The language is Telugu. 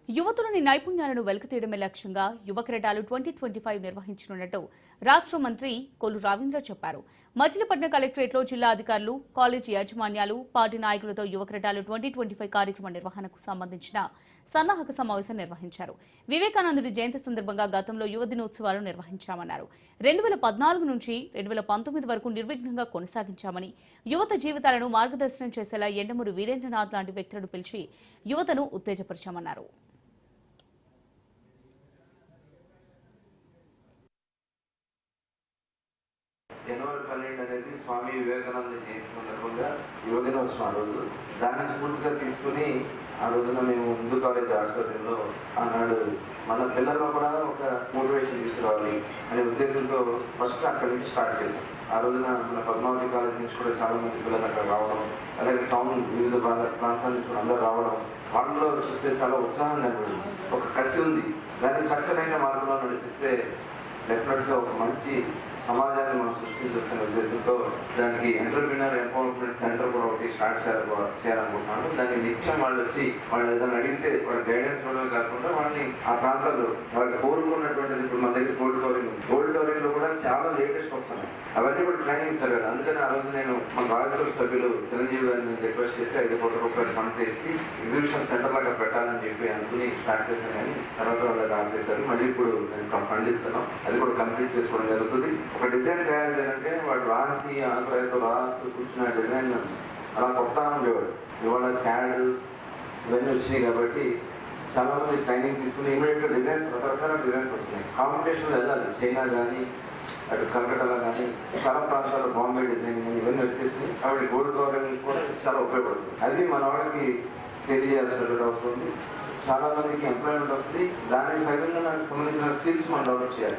యువతులని నైపుణ్యాలను వెలికితీయడమే లక్ష్యంగా యువ క్రీడలు 2025 నిర్వహించనున్నట్టు రాష్ట్ర మంత్రి కొల్లు రవీంద్ర చెప్పారు. మచిలీపట్నం కలెక్టరేట్లో జిల్లా అధికారులు, కాలేజీ యాజమాన్యాలు, పార్టీ నాయకులతో యువ క్రీడలు 2025 కార్యక్రమ నిర్వహణకు సంబంధించిన సన్నాహక సమావేశం నిర్వహించారు. వివేకానందుడి జయంతి సందర్భంగా గతంలో యువ దినోత్సవాలు నిర్వహించామన్నారు. 2014 నుంచి 2019 వరకు నిర్విఘ్నంగా కొనసాగించామని, యువత జీవితాలను మార్గదర్శనం చేసేలా ఎండమూరి వీరేంద్రనాథ్ లాంటి వ్యక్తులను పిలిచి యువతను ఉత్తేజపరిచామన్నారు. జనవరి 12 అనేది స్వామి వివేకానంద జయంతి సందర్భంగా యువ దినోత్సవం. ఆ రోజు దాన్ని స్ఫూర్తిగా తీసుకుని ఆ రోజున మేము హిందూ కాలేజ్ ఆడిటోరియంలో ఆనాడు మన పిల్లల్లో కూడా ఒక మోటివేషన్ తీసుకురావాలి అనే ఉద్దేశంతో ఫస్ట్ అక్కడి నుంచి స్టార్ట్ చేశాం. ఆ రోజున మన పద్మావతి కాలేజ్ నుంచి కూడా చాలా మంది పిల్లలు అక్కడ రావడం, అలాగే టౌన్ వివిధ ప్రాంతాల నుంచి కూడా అందరూ రావడం, వాళ్ళలో చూస్తే చాలా ఉత్సాహం కనబడింది. ఒక కసి ఉంది. దాన్ని చక్కనైన మార్గంలో నడిపిస్తే డెఫినెట్గా ఒక మంచి సమాజాన్ని మనం సృష్టించాలనే ఉద్దేశంతో దానికి ఎంటర్‌ప్రెన్యూర్ ఎంపవర్మెంట్ సెంటర్ కూడా ఒకటి స్టార్ట్ చేయాలనుకుంటున్నాను. దానికి నిత్యం వాళ్ళు వచ్చి వాళ్ళు ఏదైనా అడిగితే వాళ్ళ గైడెన్స్ ఇవ్వడమే కాకుండా వాళ్ళని ఆ ప్రాంతాల్లో వాళ్ళు కోరుకున్నటువంటిది, ఇప్పుడు మన దగ్గర గోల్డ్ టోరింగ్ లో కూడా చాలా లేటెస్ట్ వస్తున్నాయి. అవన్నీ కూడా ట్రైనింగ్ ఇస్తారు కదా. అందుకని ఆ రోజు నేను మన రాజ్యసభ సభ్యులు చిరంజీవి గారిని రిక్వెస్ట్ చేసి 5 కోట్ల రూపాయలు ఫండ్ చేసి ఎగ్జిబిషన్ సెంటర్ లాగా పెట్టాలని చెప్పి అనుకుని స్టార్ట్ చేశాను. కానీ తర్వాత వాళ్ళకి ఆపేశారు. మళ్ళీ ఇప్పుడు నేను ఫండ్ ఇస్తాను, అది కూడా కంప్లీట్ చేసుకోవడం జరుగుతుంది. ఒక డిజైన్ తయారు చేయాలంటే వాడు రాసి ఆంధ్రాతో రాస్తూ కూర్చున్న డిజైన్ అలా కొత్త ఉండేవాడు. ఇవాళ క్యాడ్ ఇవన్నీ వచ్చినాయి కాబట్టి చాలా మంది ట్రైనింగ్ తీసుకుని ఇమీడియట్గా డిజైన్స్, రకరకాల డిజైన్స్ వస్తున్నాయి. కాంపిటీషన్లో వెళ్ళాలి. చైనా కానీ అటు కలకటాలో కానీ చాలా ప్రాంతాల్లో బాంబే డిజైన్ కానీ ఇవన్నీ వచ్చేసి కాబట్టి గోల్డ్ కవరింగ్ కూడా చాలా ఉపయోగపడుతుంది. అది మన వాళ్ళకి తెలియజేయాల్సినటువంటి అవసరం ఉంది. చాలా మందికి ఎంప్లాయ్మెంట్ వస్తుంది. దానికి సగంగా నాకు సంబంధించిన స్కిల్స్ మనం డెవలప్ చేయాలి.